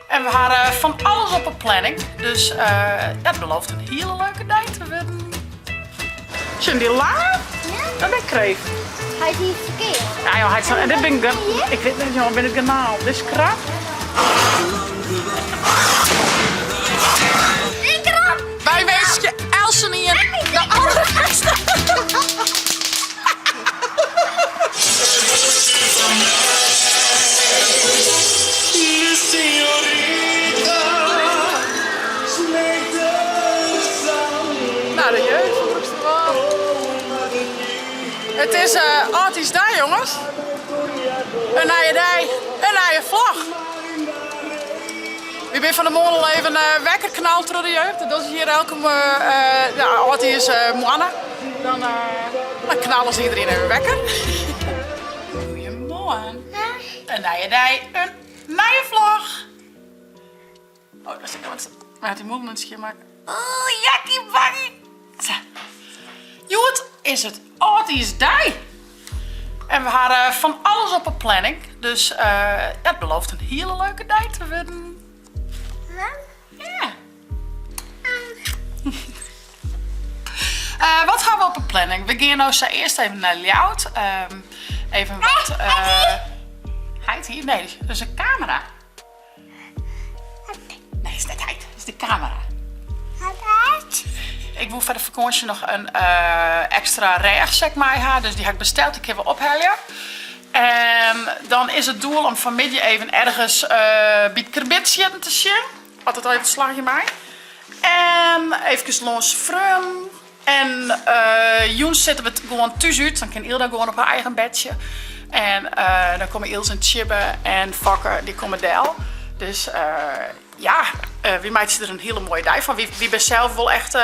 En we hadden van alles op een planning. Dus ja, het belooft een hele leuke dag te worden. Zijn die lange? Ja? Dat ben ik kreeg. Hij is niet verkeerd. Ja joh, hij is zo. En dit ben ik. Ik weet niet, jongen, ben het kanaal. Dit is krap. Ik krap! Wij wensen Elsen hier de allerbeste. Nou, de jeugd is er wel. Het is Artis daar, jongens. Een nieuwe dag, een nieuwe vlag. Ik ben van de morgen al even wekker knald door de jeugd. Dat is hier elke Artie is mannen. Dan knallen ze iedereen even wekker. Goedemorgen. Een nieuwe dag, een nieuwe vlag. Oh, dat is ik maar die moeder een schip maken. Oh, jakkie bakkie. Goed, is het Artis dag. En we hadden van alles op een planning. Dus ja, het belooft een hele leuke dag te worden. Ja. Wat gaan we op een planning? We gaan nou eerst even naar layout. Even wat... Heid hier? Nee, dat is een camera. Nee, is net heid. Dat is de camera. Ik wil voor de vakantie nog een extra recht, zeg maar. Dus die heb ik besteld. Ik heb we ophellen. En dan is het doel om vanmiddag even ergens bij het kerbitsje te zien. Altijd al even een slagje mij. En even langs Vreun. En Joens zitten we gewoon thuis uit. Dan kan Ilda gewoon op haar eigen bedje. En dan komen Ilse en Chibbe en Fokker, die komen deel. Dus ja, wie maakt er een hele mooie dag van. Wie ben zelf wel echt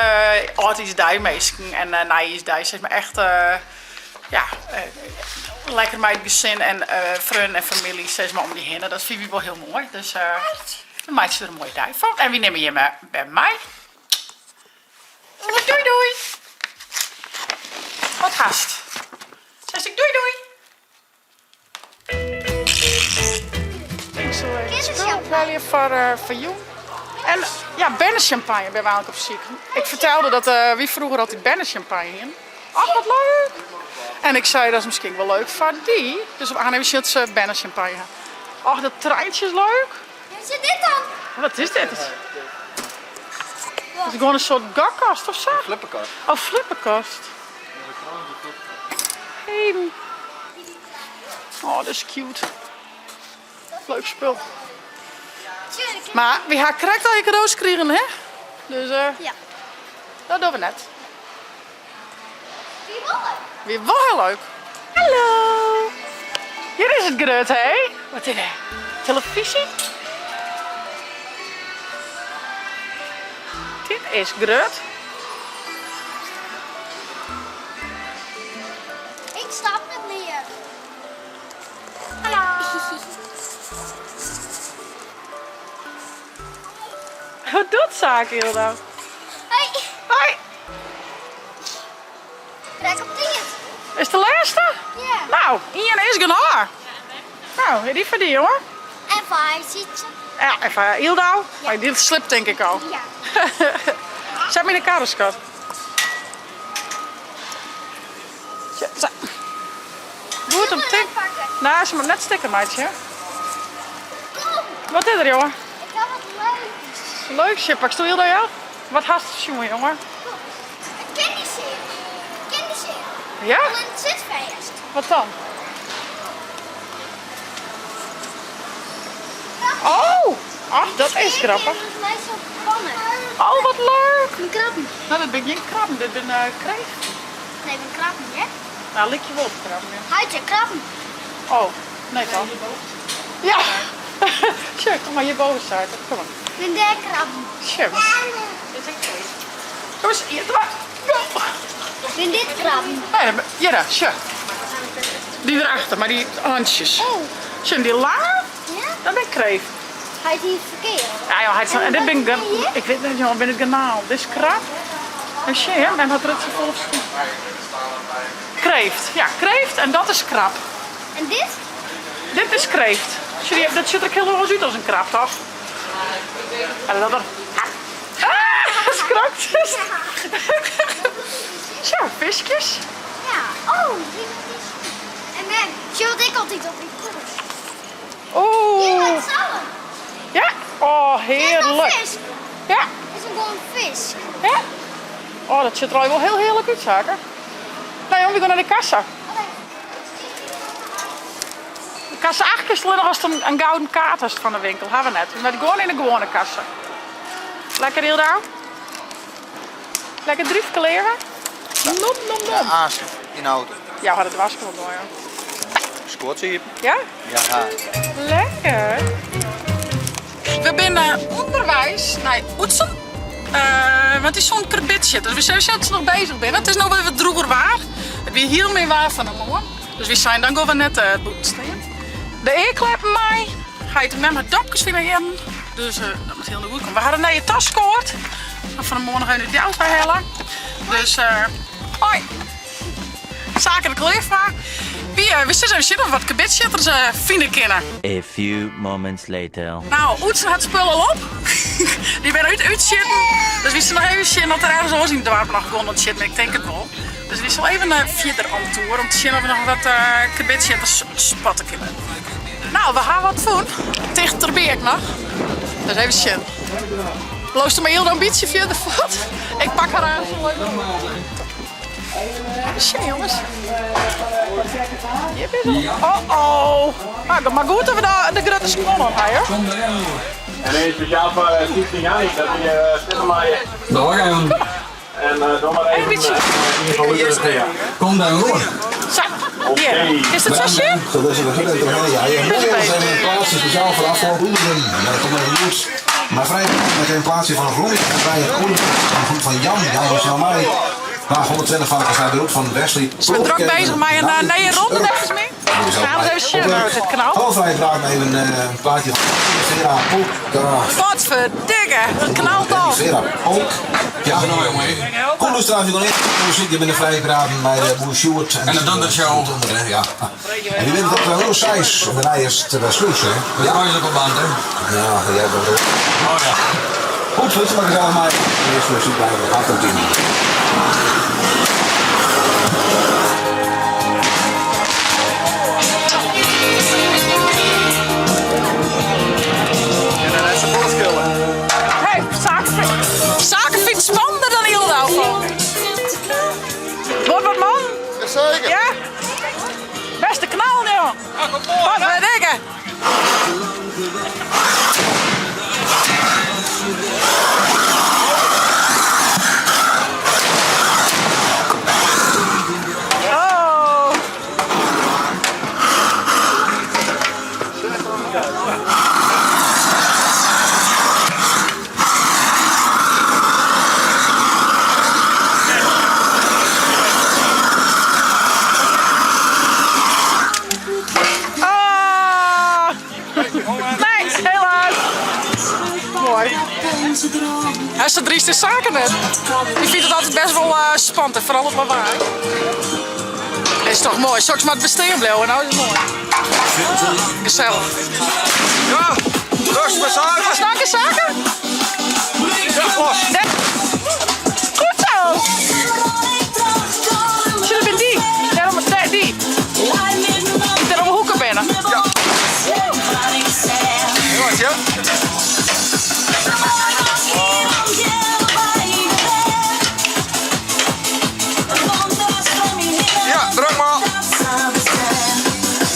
Artis dijmeesken en Nijs dij. Zeg maar echt, ja, lekker met het gezin en vrienden en familie zeg maar om die heen. Dat vind ik wel heel mooi. Dus dan maakt ze er een mooie dag van. En wie nemen je bij mij? Doei doei! Wat gast. Zeg ik doei doei! Ik zal even spullen voor jou. En ja, bennenchampagne bij mij ook op ziek. Ik vertelde dat wie vroeger altijd bennenchampagne in. Ach, wat leuk! En ik zei, dat is misschien wel leuk voor die. Dus op aannemen zit ze bennenchampagne. Ach, dat treintje is leuk. Wat is dit dan? Wat is dit? Het is gewoon een soort gakkast of zo? Flipperkast. Oh, flipperkast. Hey. Oh, dat is cute. Leuk spul. Maar wie haar krijgt al je cadeaus krijgen, hè? Dus Ja. dat doen we net. Wie wil het? Weer wel heel leuk. Hallo. Hier is het grut, hè? Wat is het? Televisie? Dit is grut. Ik snap het niet. Hallo. Wat doet zaak heel nou? Hoi. Hoi. Kijk op dit. Is de laatste? Ja. Nou, Ian is genoeg. Nou, die voor die hoor. En waar zit ze? Ja, even Ildau. Maar die slipt denk ik al. Ja. Zet me in de kaderskat. Zo. Doe het op tik. pakken. Nou, ze moet net stikken, maatje. Kom. Wat is er, jongen? Ik heb wat leuk. Leuk, Chip. Stel je dat jou? Wat haast het, jongen? Een kinderserie. Kinderserie. Ja? Al in het zitfeest. Wat dan? Oh! Ach, dat is grappig. Het is mij zo spannend. Oh, wat leuk! Een krabben. Nou, dat ben geen krabben, dit ben kreeft. Nee, een krabben, hè? Nou, lik je wel op krabben. Ja. Huidje, krabben. Oh, nee dan. Ja! Sure, kom maar hierboven starten. Kom maar. Een der krabben. Sure. Kom eens, hier, doe maar. Go! Een dit krabben. Nee, ja, daar, sure. Die erachter, maar die handjes. Oh. Zijn die lange? Ja? Dat ben ik kreeft. Hij is niet verkeerd. Ja, joh, hij is, en dit ben ik, hier? ik weet niet, jongen, ben het kanaal. Dit is krab. En shit, hè, en wat er het volgens kreeft. Ja, kreeft en dat is krab. En dit? Dit is kreeft. Dat ziet er heel erg uit als een krab, toch? En dat er... Ah, skrokjes. Zo, visjes. Ja, oh, die is. En man, zie wat ik altijd op die koers. Hier, Oeh. het zout. Ja. Oh, Is dat heerlijk. vis? Ja. Is een gewoon vis. Ja. Oh, dat ziet er al wel heel heerlijk uit, zaken. Nou jongen, we gaan naar de kassa. De kassa 8 is alleen nog als het een gouden kaart is van de winkel. Hebben we net. Maar gewoon in de gewone kassa. Lekker heel daar. Lekker drief kleren. Nom, nom, nom. Azen in de auto. Ja, had het wasken wel mooi. Scoort ze hier? Ja? Ja. Lekker. We zijn onderwijs naar Oetsen. Want het is zo'n kerbitje. Dus we zijn zelfs nog bezig binnen. Het is nog even droeger waar. Het weer heel meer waar van hem hoor. Dus we zijn dan gewoon net het boek staan. De eerkleppen mij. Ga je met mijn dopjes weer in. Dus dat moet heel goed komen. We hadden net je tas gehoord. Van de morgen uit de auto halen. Dus hoi. Zaken de kleurvraag. We zitten nog wat kerbitjes vinden kennen. A few moments later. Nou, Oetsen had spullen al op. Die ben uit zitten. Dus we zijn nog even zien dat er ergens was in de wapen nog gewonnen shit, maar ik denk het wel. Dus we zullen even verder aan tour om te zien of we nog wat kibitjes spatten kunnen. Nou, we gaan wat doen. Tegen Terbeek nog. Dus even zien. Loost er maar heel ambitie via de vat. Ik pak haar aan. Shit, jongens. Oh. Nou, maar goed dat we de grote schoenen hebben. En een speciaal voor 17 jaar, dat je stemmen maar je. Doorgaan. En dan maar even in ieder geval ja. Kom dan hoor. Zo, hier. Is dat zo shit? Zo is het begin te beginnen. Ja, je moet zijn een plaatsje speciaal voor afgelopen oefenen. Ja, dat komt met een nieuws. Maar vrijdag met een plaatsje van Groen en bij het Koen van Jan. Jan was nou mij. Maar 120 varkens naar de route van Wesley. Ik ben druk bezig met een nee ronde even mee. We gaan eens even zien uit dit kanaal. Al vrijdag even een plaatje van Vera Polk. Wat verdikke, het knalt al. Vera Polk. Ja, kom dus trouwens nog niet. Muziek, je bent een vrije praten bij de Boer Sjoerd. En de Dondershow. Ja. En die bent op de Heel Seis. En daarna is het bij Sloes, hè? Dat is moeilijk op band, hè? Ja, jij hebt wel. Oh ja. Goed, flitsen maar gedaan, maar eerst muziek bij de gaat het in. Hey, zaken vindt spannender dan heel de Wordt wat man? Zeker. Ja? Beste knal, joh. Wat verdikke. Oh. Ah. Nee, helaas. Mooi. Hij is de drieste zaken net. Ik vind het altijd best wel spannend, vooral op mijn waai. Is toch mooi. Straks maar het besteden blijven, nou is het mooi. Gezellig. Ja, rust met zaken. Ga snakken zaken? Nee. Goed zo. Zit er in die? Ja, dan moet die. Ik er om hoeken binnen. Ja. Jongens, ja. Ja, druk maar.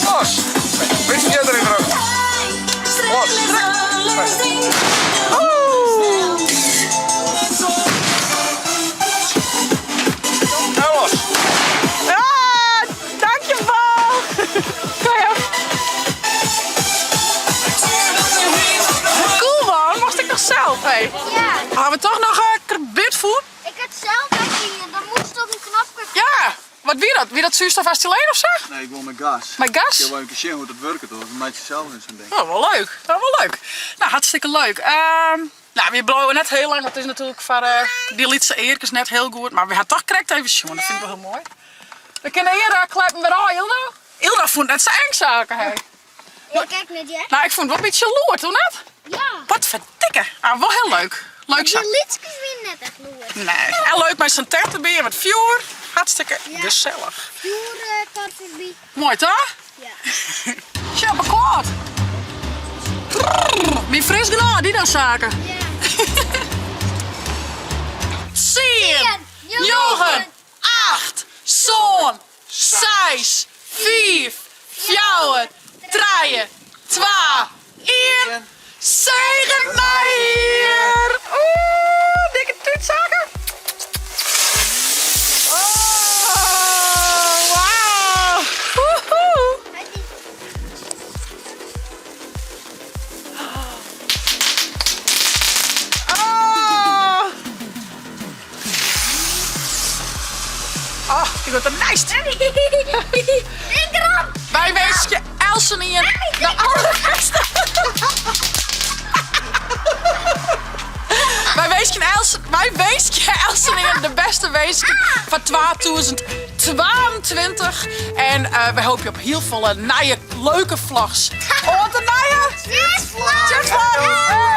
Los. Weet je erin druk. Los. En los. Ah, dankjewel. Kom je op. Cool man, mocht ik nog zelf, hé. Ja, Gaan we toch nog bitvoer? ik had zelf even, dan moest je op een knopje. Ja. Wat wie dat? Wie dat zuurstof alleen of zo? Nee, ik wil met gas. Met gas? Ik wil een keer zien hoe het werkt, hoor. Een beetje zelf in zo'n ding. Oh, wel leuk. Oh, wel leuk. Nou, hartstikke leuk. Nou, we blowen net heel lang. Dat is natuurlijk voor die liedse eerkens net heel goed. Maar we gaan toch correct even zien. Dat vind ik wel heel mooi. We kunnen hier kleppen met al Hilda. Hilda vond net zijn zaken, hè. Ik kijk naar jij. Nou, ik vond het wel een beetje loerd, hoe net? Ja. Wat verdikke. Ah, wel heel leuk. Leuk zo. Die liedjes weer net echt leuk. Nee, heel leuk met zijn tent erbij met vuur. Hartstikke Ja. gezellig. Pure kartverbie. Mooi toch? Ja. Ja, maar kwaad. Wie fris gedaan, die dan zaken. Ja. 10, 9, 8, 7, 6, 5, 4, 3, 2, 1. Zegen mij hier. Oeh, dikke toetzaken. Oh, wauw. Woehoe. Oh. Oh, ik word een nice. Ik erop. Wij wensen je Elsen in de allerbeste. Wij wensen je Elsen in de beste wezen van 2022. En we hopen je op heel veel nieuwe leuke vlogs. Op de nieuwe. Yes, vlog. Tjus, vlog.